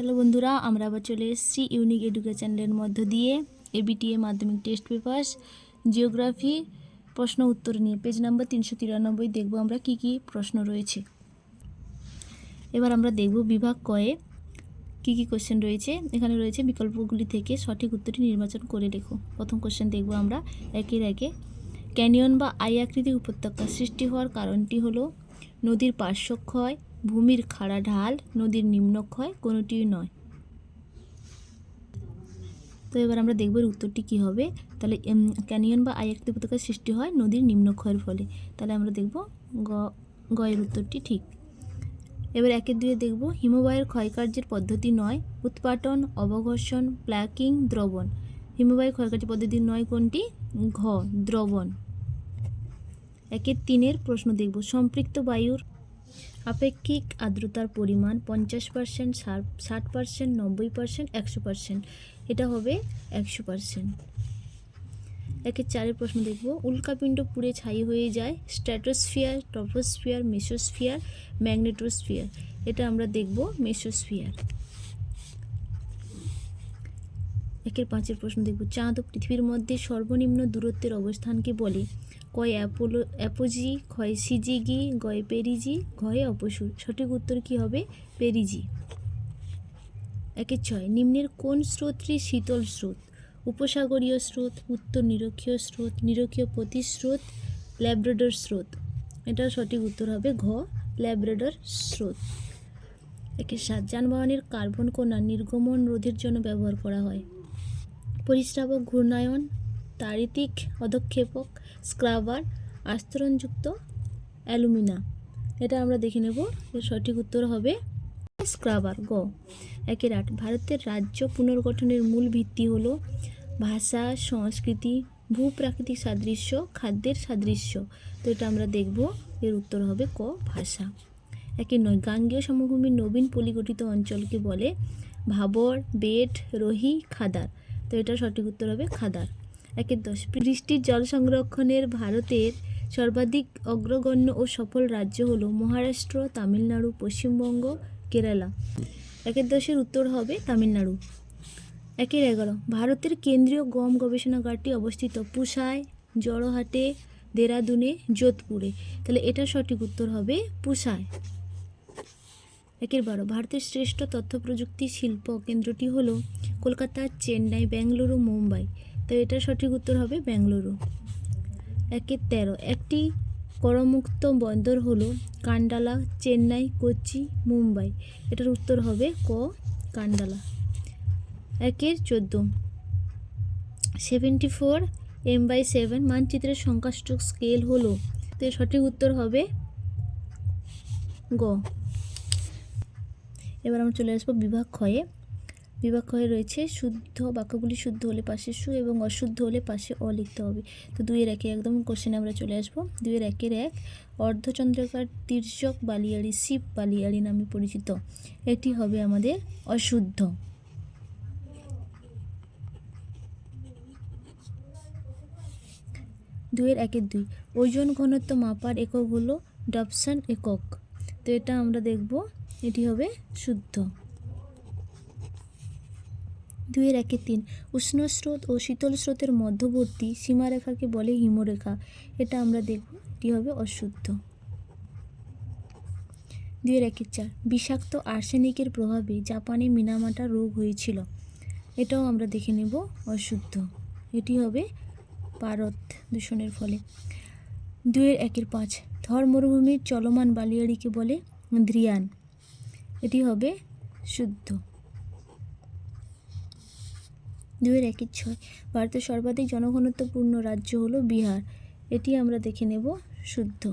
Hello বন্ধুরা, আমরা আবার চলে এসেছি ইউনিক এডুকেশনের মধ্য দিয়ে এবিটিএ মাধ্যমিক টেস্ট পেপার জিওগ্রাফি প্রশ্ন উত্তর নিয়ে পেজ নাম্বার 393 দেখব আমরা কি কি প্রশ্ন রয়েছে। এবার আমরা দেখব বিভাগ কয়ে কি কি কোশ্চেন রয়েছে। এখানে রয়েছে বিকল্পগুলি থেকে সঠিক উত্তরটি নির্বাচন করে লেখো। প্রথম কোশ্চেন দেখব আমরা একের একে। ক্যানিয়ন বা আই আকৃতির উপত্যকা সৃষ্টি হওয়ার কারণটি হলো নদীর পার্শ্বক্ষয়, ভূমির খাড়া ঢাল, নদীর নিম্নক্ষয়, কোনোটিই নয়। তো এবার আমরা দেখব এর উত্তরটি কী হবে। তাহলে ক্যানিয়ন বা আই আকৃতির উপত্যকার সৃষ্টি হয় নদীর নিম্নক্ষয়ের ফলে। তাহলে আমরা দেখব গ এর উত্তরটি ঠিক। এবার একের দুয়ে দেখব হিমবাহের ক্ষয়কার্যের পদ্ধতি নয় উৎপাটন, অবঘর্ষণ, প্ল্যাকিং, দ্রবণ। হিমবাহের ক্ষয়কার্যের পদ্ধতি নয় কোনটি? ঘ দ্রবণ। একের তিনের প্রশ্ন দেখব সম্পৃক্ত বায়ুর আপেক্ষিক আর্দ্রতার পরিমাণ 50%, 60%, 90%, 100%। এটা হবে 100%। একের চারের প্রশ্ন দেখব উল্কাপিণ্ড পুড়ে ছাই হয়ে যায় স্ট্র্যাটোস্ফিয়ার, ট্রপোস্ফিয়ার, মেসোস্ফিয়ার, ম্যাগনেটোস্ফিয়ার। এটা আমরা দেখব মেসোস্ফিয়ার। একের পাঁচের প্রশ্ন দেখব চাঁদ ও পৃথিবীর মধ্যে সর্বনিম্ন দূরত্বের অবস্থানকে বলে কয় অ্যাপোজি, ক্ষয় সিজিগি, গয় পেরিজি, ঘয়ে অপসুর। সঠিক উত্তর কি হবে? পেরিজি। একের ছয় নিম্নের কোন স্রোতটি শীতল স্রোত? উপসাগরীয় স্রোত, উত্তর নিরক্ষীয় স্রোত, নিরক্ষীয় প্রতিস্রোত, ল্যাব্রাডর স্রোত। এটার সঠিক উত্তর হবে ঘ ল্যাব্রাডর স্রোত। একের সাত যানবাহনের কার্বন কণা নির্গমন রোধের জন্য ব্যবহার করা হয় পরিস্রাবক, ঘূর্ণায়ন, তাড়িতিক অধক্ষেপক, স্ক্রাবার, আস্তরণযুক্ত অ্যালুমিনা। এটা আমরা দেখে নেব। এর সঠিক উত্তর হবে স্ক্রাবার গ। একের আট ভারতের রাজ্য পুনর্গঠনের মূল ভিত্তি হল ভাষা, সংস্কৃতি, ভূপ্রাকৃতিক সাদৃশ্য, খাদ্যের সাদৃশ্য। তো এটা আমরা দেখব। এর উত্তর হবে ক ভাষা। একের নয় গাঙ্গেয় সমভূমির নবীন পলিগঠিত অঞ্চলকে বলে ভাবর, বেট, রোহি, খাদার। তো এটা সঠিক উত্তর হবে খাদার। একের দশ বৃষ্টির জল সংরক্ষণের ভারতের সর্বাধিক অগ্রগণ্য ও সফল রাজ্য হলো মহারাষ্ট্র, তামিলনাড়ু, পশ্চিমবঙ্গ, কেরালা। একের দশের উত্তর হবে তামিলনাড়ু। একের এগারো ভারতের কেন্দ্রীয় গম গবেষণাগারটি অবস্থিত পুসায়, জড়হাটে, দেরাদুনে, যোধপুরে। তাহলে এটা সঠিক উত্তর হবে পুসায়। একের বারো ভারতের শ্রেষ্ঠ তথ্য প্রযুক্তি শিল্প কেন্দ্রটি হলো কলকাতা, চেন্নাই, বেঙ্গালুরু, মুম্বাই। তো এটা সঠিক উত্তর হবে বেঙ্গালুরু। একের তেরো একটি করমুক্ত বন্দর হলো কান্ডালা, চেন্নাই, কোচি, মুম্বাই। এটার উত্তর হবে ক কান্ডালা। একের 14 74 m/7 মানচিত্রের সংখ্যাসূচক স্কেল হলো। তো সঠিক উত্তর হবে গ। এবার আমরা চলে আসবো বিভাগ ক্ষয়ে। বিভাগ ক্ষয়ে রয়েছে শুদ্ধ বাক্যগুলি শুদ্ধ হলে পাশে সু এবং অশুদ্ধ হলে পাশে অ লিখতে হবে। তো দুইয়ের একে একদম কোশ্চেনে আমরা চলে আসবো। দুইয়ের একের এক অর্ধচন্দ্রাকার তির্যক বালিয়াড়ি শিব বালিয়াড়ি নামে পরিচিত। এটি হবে আমাদের অশুদ্ধ। দুইয়ের একের দুই ওজন ঘনত্ব মাপার একক হলো ডবসন একক। তো এটা আমরা দেখব। এটি হবে শুদ্ধ। দুইয়ের একের তিন উষ্ণ স্রোত ও শীতল স্রোতের মধ্যবর্তী সীমারেখাকে বলে হিমরেখা। এটা আমরা দেখব। এটি হবে অশুদ্ধ। দুইয়ের একের চার বিষাক্ত আর্সেনিকের প্রভাবে জাপানে মিনামাটা রোগ হয়েছিল। এটাও আমরা দেখে নেব অশুদ্ধ। এটি হবে পারদ দূষণের ফলে। দুইয়ের একের পাঁচ থর মরুভূমির চলমান বালিয়াড়িকে বলে ধ্রিয়ান। এটি হবে শুদ্ধ। দুইয়ের একের ছয় ভারতের সর্বাধিক জনঘনত্বপূর্ণ রাজ্য হলো বিহার। এটি আমরা দেখে নেব শুদ্ধ।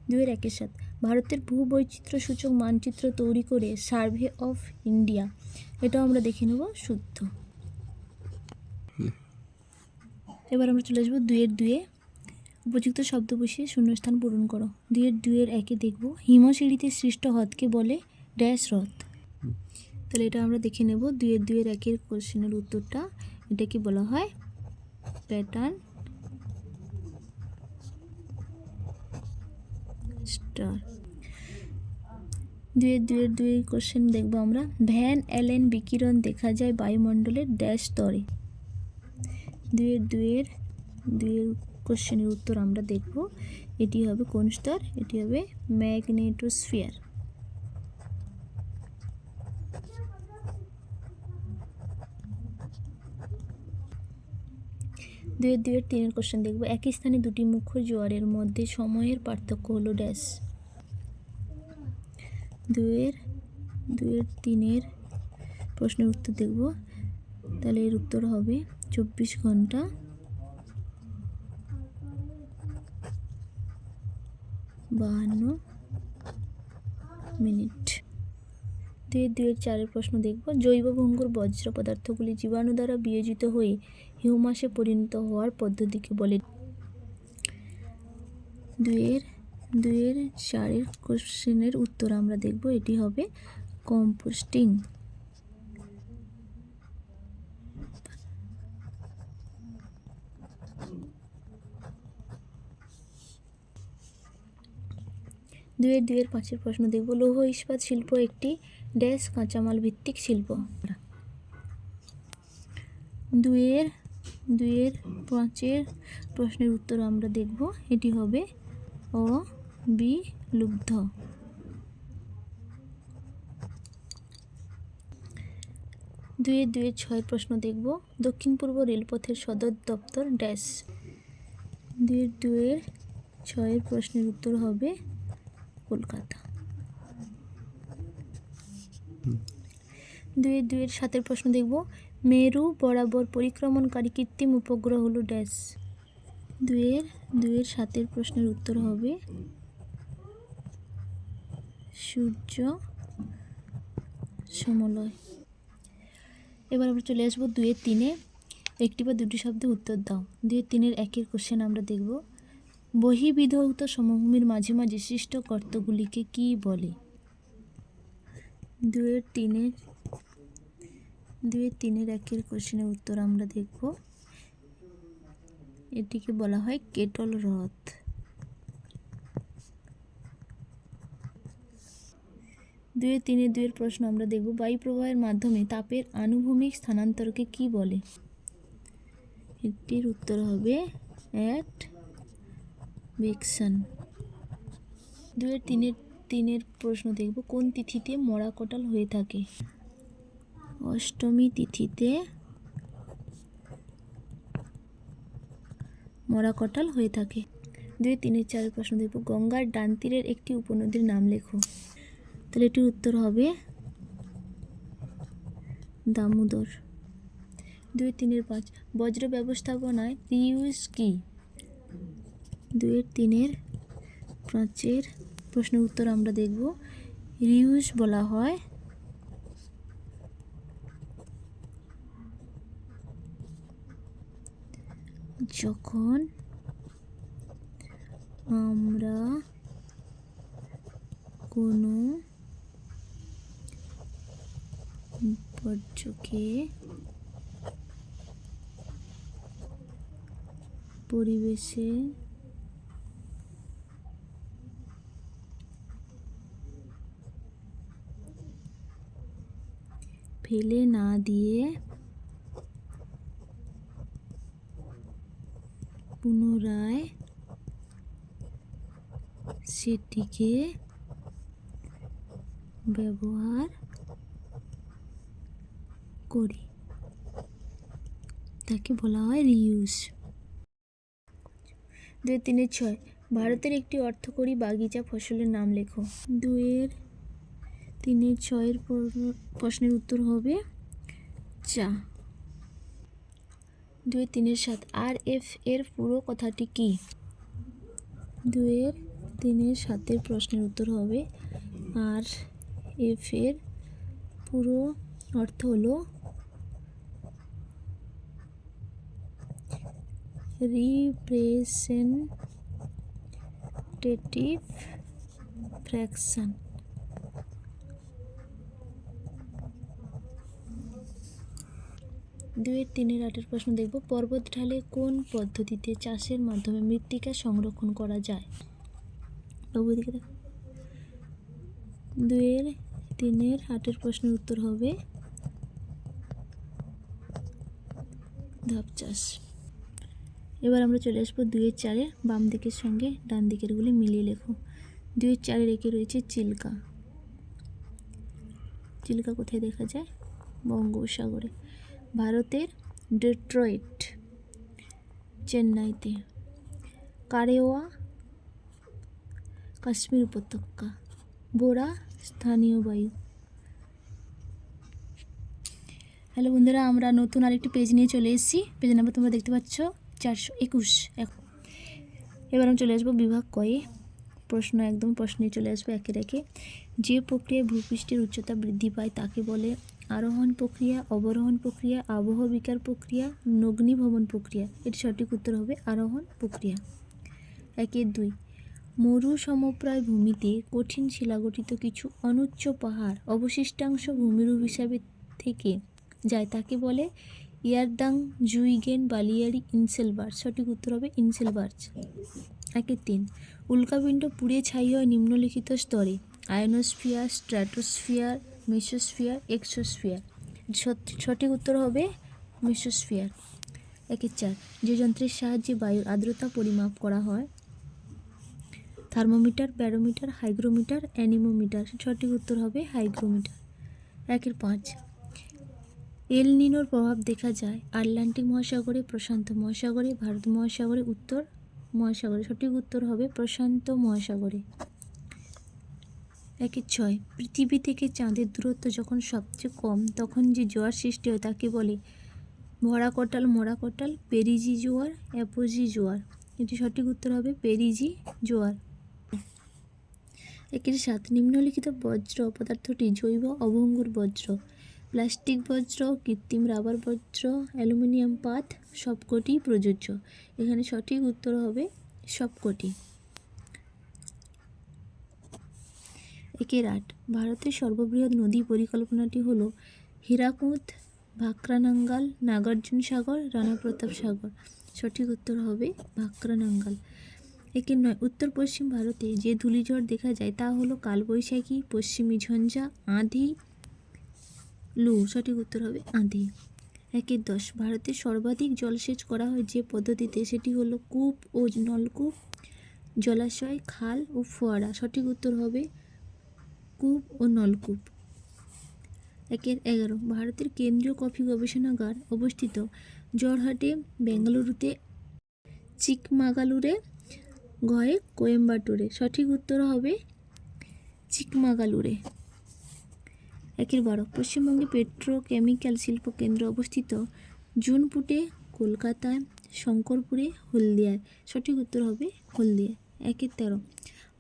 দুইয়ের একের সাত ভারতের ভূবৈচিত্র্য সূচক মানচিত্র তৈরি করে সার্ভে অফ ইন্ডিয়া। এটাও আমরা দেখে নেব শুদ্ধ। এবার আমরা চলে আসবো দুইয়ের দুয়ে উপযুক্ত শব্দ বসিয়ে শূন্যস্থান পূরণ করো। দুইয়ের একে দেখব হিমশিড়িতে সৃষ্ট হ্রদকে বলে ড্যাশ হ্রদ। তাহলে এটা আমরা দেখে নেব। দুইয়ের একের কোশ্চেনের উত্তরটা। এটাকে বলা হয় প্যাটার্ন স্টার। দুই কোশ্চেন দেখবো আমরা। ভ্যান অ্যালেন বিকিরণ দেখা যায় বায়ুমণ্ডলের ড্যাশ স্তরে। দুইয়ের কোশ্চেনের উত্তর আমরা দেখব। এটি হবে কোন স্তর? এটি হবে ম্যাগনেটোস্ফিয়ার। তিনের কোশ্চেন দেখব। একই স্থানে দুটি মুখ্য জোয়ারের মধ্যে সময়ের পার্থক্য হলো ড্যাশ। তিনের প্রশ্নের উত্তর দেখব। তাহলে এর উত্তর হবে 24 ঘন্টা 52 মিনিট। চারের প্রশ্ন দেখব। জৈব ভঙ্গুর বজ্র পদার্থগুলি জীবাণু দ্বারা বিয়োজিত হয়ে হিউমাসে পরিণত হওয়ার পদ্ধতিকে বলে। চারের কোশ্চেনের উত্তর আমরা দেখব। এটি হবে কম্পোস্টিং। পাঁচের প্রশ্ন দেখব। লৌহ ইস্পাত শিল্প একটি ড্যাশ কাঁচামাল ভিত্তিক শিল্প। পাঁচের প্রশ্নের উত্তর আমরা দেখব। এটি হবে অবিলুব্ধ। ছয়ের প্রশ্ন দেখব। দক্ষিণ পূর্ব রেলপথের সদর দপ্তর ড্যাশ। ছয়ের প্রশ্নের উত্তর হবে কলকাতা। সাতের প্রশ্ন দেখব। মেরু বরাবর পরিক্রমণকারী কৃত্রিম উপগ্রহ হলো ড্যাশ। সাতের প্রশ্নের উত্তর হবে সূর্য সমলয়। এবার আমরা চলে আসবো 2-3-এ। একটি বা দুটি শব্দে উত্তর দাও। 2-3-এর একের কোশ্চেন আমরা দেখব। বহির্বিধৌত সমভূমির মাঝে মাঝে সৃষ্ট গর্তগুলিকে কি বলে? 2-3-এর একের কোশ্চেনের উত্তর আমরা দেখব। এটিকে বলা হয় কেটল হ্রদ। 2-3-এর প্রশ্ন আমরা দেখব। বায়ু প্রবাহের মাধ্যমে তাপের আনুভূমিক স্থানান্তরকে কি বলে? এটির উত্তর হবে অ্যাডভেকশন। 2-3-এর প্রশ্ন দেখব। কোন তিথিতে মরা কাঁঠাল হয়ে থাকে? অষ্টমী তিথিতে মরা কাঁঠাল হয়ে থাকে। 2-3-4 প্রশ্ন দেখব। গঙ্গার ডান তীরের একটি উপনদীর নাম লেখো। তাহলে এটির উত্তর হবে দামোদর। 2-3-5 বজ্র ব্যবস্থাপনায় রিউজ কি? 2-3-5 প্রশ্নের উত্তর আমরা দেখব। রিউজ বলা হয় যখন আমরা কোনো বর্জ্যকে পরিবেশে ফেলে না দিয়ে পুনরায় সেটিকে ব্যবহার করি, তাকে বলা হয় রিউজ। 2-3-6 ভারতের একটি অর্থকরী বাগিচা ফসলের নাম লেখো। 2-3-6 প্রশ্নের উত্তর হবে চা। 2-3-7 RF এর পুরো কথাটি কি? 2-3-7 প্রশ্নের উত্তর হবে RF এর পুরো অর্থ হলো রিপ্রেজেন্টেটিভ ফ্র্যাকশন। 2-3-8 প্রশ্ন দেখব। পর্বত ঢালে কোন পদ্ধতিতে চাষের মাধ্যমে মৃত্তিকা সংরক্ষণ করা যায়? 2-এর 3-এর 8-এর প্রশ্নের উত্তর হবে ধাপ চাষ। এবার আমরা চলে আসবো 2-এর 4-এর বাম দিকের সঙ্গে ডান দিকেরগুলি মিলিয়ে লেখো। 2-এর 4-এর একে রয়েছে চিল্কা। চিল্কা কোথায় দেখা যায়? বঙ্গোপসাগরে। ভারতের ডেট্রয়েট, চেন্নাইতে। কারেওয়া, কাশ্মীর উপত্যকা। বোরা, স্থানীয় বায়ু। হ্যালো বন্ধুরা, আমরা নতুন আরেকটি পেজ নিয়ে চলে এসেছি। পেজ নাম্বার তোমরা দেখতে পাচ্ছ 421। এবার আমি চলে আসবো বিভাগ কয়ে। প্রশ্নে চলে আসবো একের একে। যে প্রক্রিয়ায় ভূপৃষ্ঠের উচ্চতা বৃদ্ধি পায় তাকে বলে আরোহণ প্রক্রিয়া, অবরোহণ প্রক্রিয়া, আবহ বিকার প্রক্রিয়া, নগ্নীভবন প্রক্রিয়া। এটি সঠিক উত্তর হবে আরোহণ প্রক্রিয়া। 1-2 মরু সমপ্রায় ভূমিতে কঠিন শিলাগঠিত কিছু অনুচ্চ পাহাড় অবশিষ্টাংশ ভূমিরূপ হিসাবে থেকে যায় তাকে বলে ইয়ারদাং, জুইগেন, বালিয়াড়ি, ইনসেলবার্গ। সঠিক উত্তর হবে ইনসেলবার্গ। 1-3 উল্কাপিণ্ড পুড়ে ছাই হয় নিম্নলিখিত স্তরে আয়নোস্ফিয়ার, স্ট্র্যাটোস্ফিয়ার, মেসোস্ফিয়ার, এক্সোস্ফিয়ার। সঠিক উত্তর হবে মেসোস্ফিয়ার। 1-4 যে যন্ত্রের সাহায্যে বায়ুর আর্দ্রতা পরিমাপ করা হয় থার্মোমিটার, ব্যারোমিটার, হাইগ্রোমিটার, অ্যানিমোমিটার। সঠিক উত্তর হবে হাইগ্রোমিটার। 1-5 এল নিনোর প্রভাব দেখা যায় আটলান্টিক মহাসাগরে, প্রশান্ত মহাসাগরে, ভারত মহাসাগরে, উত্তর মহাসাগরে। সঠিক উত্তর হবে প্রশান্ত মহাসাগরে। 1-6 পৃথিবী থেকে চাঁদের দূরত্ব যখন সবচেয়ে কম তখন যে জোয়ার সৃষ্টি হয় তাকে বলে ভরা কটাল, মরা কটাল, পেরিজি জোয়ার, অ্যাপোজি জোয়ার। এটি সঠিক উত্তর হবে পেরিজি জোয়ার। 1-7 নিম্নলিখিত বজ্র পদার্থটি জৈব অভঙ্গুর বজ্র। প্লাস্টিক বজ্র, কৃত্রিম রাবার বজ্র, অ্যালুমিনিয়াম পাত। সবকটি প্রযোজ্য। এখানে সঠিক উত্তর হবে সবকটি। 1-8 ভারতের সর্ববৃহৎ নদী পরিকল্পনাটি হল হীরাকুদ, ভাকরানাঙ্গাল, নাগার্জুন সাগর, রানা প্রতাপ সাগর। সঠিক উত্তর হবে ভাকরানাঙ্গাল। 1-9 উত্তর পশ্চিম ভারতে যে ধূলিঝড় দেখা যায় তা হলো কালবৈশাখী, পশ্চিমী ঝঞ্ঝা, আঁধি, লু। সঠিক উত্তর হবে আঁধি। 1-10 ভারতে সর্বাধিক জলসেচ করা হয় যে পদ্ধতিতে সেটি হলো কূপ ও নলকূপ, জলাশয়, খাল ও ফোয়ারা। সঠিক উত্তর হবে কূপ ও নলকূপ। 1-11 ভারতের কেন্দ্রীয় কফি গবেষণাগার অবস্থিত জোরহাটে, বেঙ্গালুরুতে, চিকমাগালুরে, ঘয়ে কোয়েম্বাটুরে। সঠিক উত্তর হবে চিকমাগালুরে। 1-12 পশ্চিমবঙ্গে পেট্রোকেমিক্যাল শিল্প কেন্দ্র অবস্থিত জুনপুটে, কলকাতায়, শঙ্করপুরে, হলদিয়ায়। সঠিক উত্তর হবে হলদিয়া। 1-13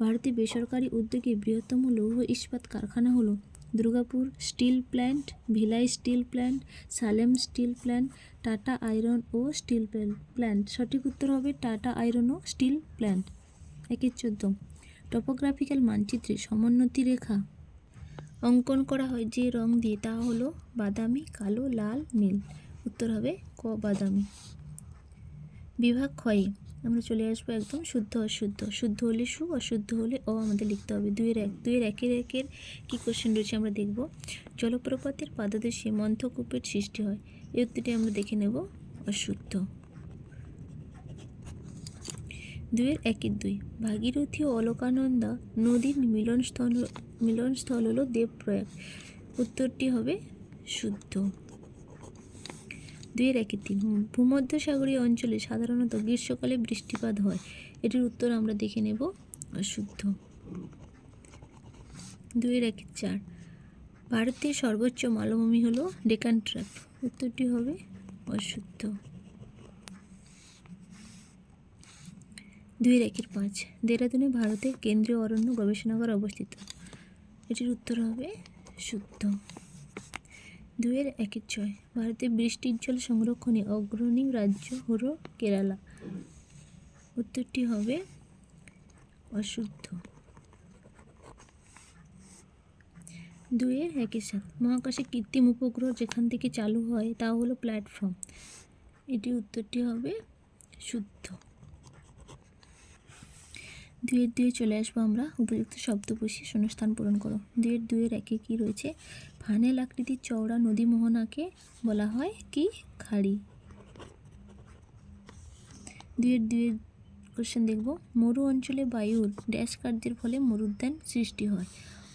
ভারতে বেসরকারি উদ্যোগে বৃহত্তম লৌহ ইস্পাত কারখানা হলো Durgapur steel plant, Bhilai steel plant, Salem steel plant, Tata iron ও স্টিল প্ল্যান্ট। সঠিক উত্তর হবে টাটা আয়রন ও স্টিল প্ল্যান্ট। 1-14 টপোগ্রাফিক্যাল মানচিত্রে সমোন্নতি রেখা অঙ্কন করা হয় যে রং দিয়ে তা হলো বাদামি, কালো, লাল, নীল। উত্তর হবে ক বাদামি। বিভাগ ক্ষয়ে আমরা চলে আসবো একদম শুদ্ধ অশুদ্ধ। শুদ্ধ হলে সু, অশুদ্ধ হলে অ আমাদের লিখতে হবে। 2-1 1-1 কী কোশ্চেন রয়েছে আমরা দেখব। জলপ্রপাতের পাদদেশে মন্থকূপের সৃষ্টি হয়। এই উত্তরটি আমরা দেখে নেব অশুদ্ধ। 2-1-2 ভাগীরথী ও অলকানন্দা নদীর মিলনস্থল হলো দেবপ্রয়াগ। উত্তরটি হবে শুদ্ধ। 2-1-3 ভূমধ্যসাগরীয় অঞ্চলে সাধারণত গ্রীষ্মকালে বৃষ্টিপাত হয়। এটির উত্তর আমরা দেখে নেব অশুদ্ধ। 2-1-4 ভারতের সর্বোচ্চ মালভূমি হলো ডেকান ট্র্যাপ। উত্তরটি হবে অশুদ্ধ। 2-5 দেরাদুনে ভারতের কেন্দ্রীয় অরণ্য গবেষণাগার অবস্থিত। এটির উত্তর হবে শুদ্ধ। 2-6 ভারতে বৃষ্টির জল সংরক্ষণে অগ্রণী রাজ্য হল কেরালা। উত্তরটি হবে অশুদ্ধ। 2-7 মহাকাশে কৃত্রিম উপগ্রহ যেখান থেকে চালু হয় তা হলো প্ল্যাটফর্ম। এটির উত্তরটি হবে শুদ্ধ। 2-2 চলে আসবো আমরা। উপযুক্ত শব্দ বসিয়ে শূন্যস্থান পূরণ করো। 2-2 কি রয়েছে? ফানেল আকৃতির চওড়া নদী মোহনাকে বলা হয় কি? খাড়ি। 2-2 কোশ্চেন দেখব। মরু অঞ্চলে বায়ুর ড্যাশ কার্যের ফলে মরুদ্যান সৃষ্টি হয়?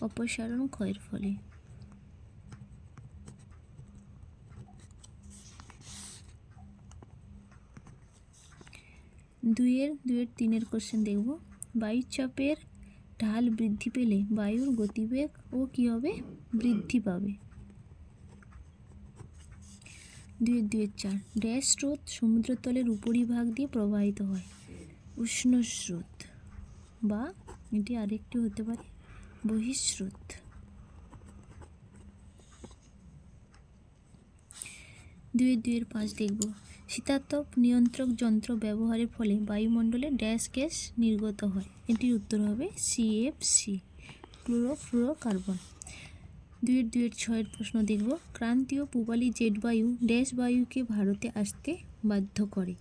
অপসারণ ক্ষয়ের ফলে। 2-3 কোশ্চেন দেখব। বায়ুর চাপের ঢাল বৃদ্ধি পেলে বায়ুর গতিবেগ ও কী হবে? বৃদ্ধি পাবে। 2-4 ড্যাশ স্রোত সমুদ্রতলের উপরিভাগ দিয়ে প্রবাহিত হয়? উষ্ণ স্রোত, বা এটি আরেকটি হতে পারে বহিঃস্রোত। 2-5 দেখব। শীতাতপ নিয়ন্ত্রক যন্ত্র ব্যবহারের ফলে বায়ুমণ্ডলে ড্যাশ গ্যাস নির্গত হয়? এটির উত্তর হবে CFC, ক্লোরোফ্লুরোকার্বন। 2-6 প্রশ্ন দেখব। ক্রান্তীয় পূবালি জেট বায়ু ড্যাশ বায়ুকে ভারতে আসতে বাধ্য করে?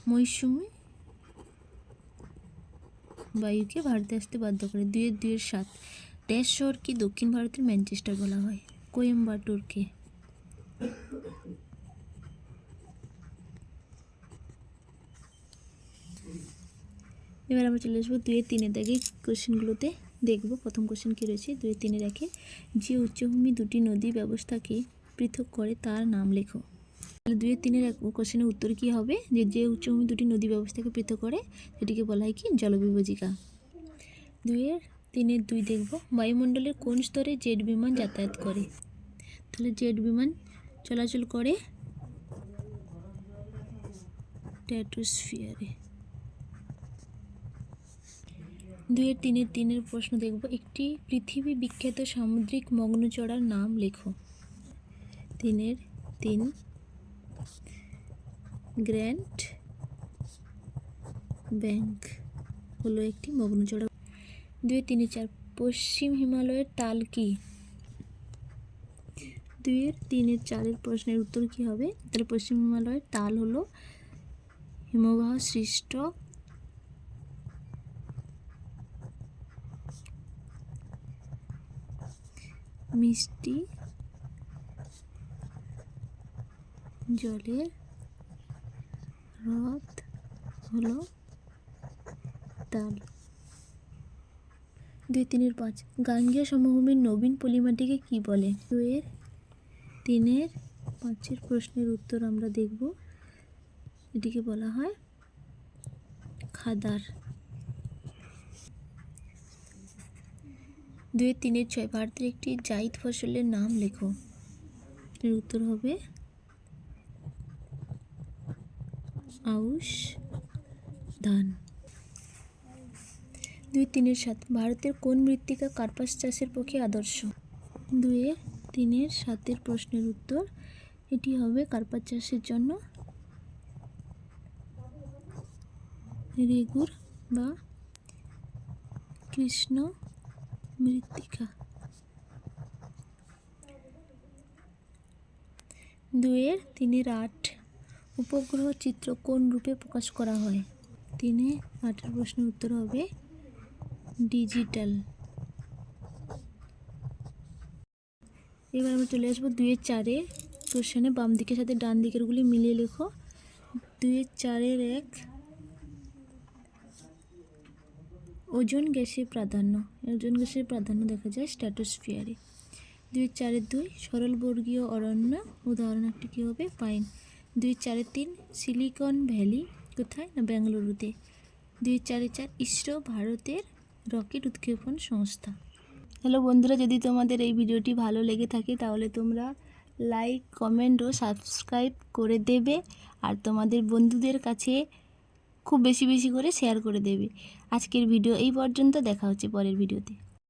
মৌসুমী বায়ুকে ভারতে আসতে বাধ্য করে। 2-7 ড্যাশ শহরকে দক্ষিণ ভারতের ম্যানচেস্টার বলা হয়? কোয়েম্বাটুরকে। এবার আমরা চলে আসবো 2-3 দাগে কোশ্চেনগুলোতে দেখব। প্রথম কোশ্চেন কী রয়েছে? 2-3 যে উচ্চভূমি দুটি নদী ব্যবস্থাকে পৃথক করে তার নাম লেখো। তাহলে 2-3 কোশ্চেনের উত্তর কী হবে? যে উচ্চভূমি দুটি নদী ব্যবস্থাকে পৃথক করে সেটিকে বলা হয় কি? জলবিভাজিকা। 2-3 দেখব। বায়ুমণ্ডলের কোন স্তরে জেট বিমান যাতায়াত করে? তাহলে জেট বিমান চলাচল করে স্ট্র্যাটোস্ফিয়ারে। 2-3 প্রশ্ন দেখব। একটি পৃথিবী বিখ্যাত সামুদ্রিক মগ্নচড়ার নাম লেখো। 3 গ্র্যান্ড ব্যাংক হলো একটি মগ্নচড়া। 2-4 পশ্চিম হিমালয়ের তাল কি? 2-4 প্রশ্নের উত্তর কি হবে? তাহলে পশ্চিম হিমালয়ের তাল হলো হিমবাহ সৃষ্ট মিষ্টি জলের হ্রদ হলো তাল। 2-5 গাঙ্গেয় সমভূমির নবীন পলিমাটিকে কি বলে? 2-5 প্রশ্নের উত্তর আমরা দেখব। এটিকে বলা হয় খাদার। 2-6 ভারতের একটি জায়িদ ফসলের নাম লেখো। এর উত্তর হবে আউশ ধান। 2-7 ভারতের কোন মৃত্তিকা কার্পাস চাষের পক্ষে আদর্শ? 2-7 প্রশ্নের উত্তর এটি হবে কার্পাস চাষের জন্য রেগুর বা কৃষ্ণ মৃত্তিকা। 2-8 উপগ্রহ চিত্র কোন রূপে প্রকাশ করা হয়? 3-8 প্রশ্নের উত্তর হবে ডিজিটাল। এবার আমরা চলে আসবো 2-4 কোশ্চেনে। বাম দিকের সাথে ডান দিকেরগুলি মিলিয়ে লেখো। 2-4 ওজোন গ্যাসের প্রাধান্য দেখা যায় স্ট্র্যাটোস্ফিয়ারে। 2-4 সরলবর্গীয় অরণ্য উদাহরণ একটি কী হবে? পাইন। 2-4 সিলিকন ভ্যালি কোথায়? না বেঙ্গালুরুতে। 2-4 ইসরো ভারতের রকেট উৎক্ষেপণ সংস্থা। হ্যালো বন্ধুরা, যদি তোমাদের এই ভিডিওটি ভালো লেগে থাকে তাহলে তোমরা লাইক, কমেন্ট ও সাবস্ক্রাইব করে দেবে, আর তোমাদের বন্ধুদের কাছে খুব বেশি করে শেয়ার করে দেবে। আজকের ভিডিও এই পর্যন্ত, দেখা হচ্ছে পরের ভিডিওতে।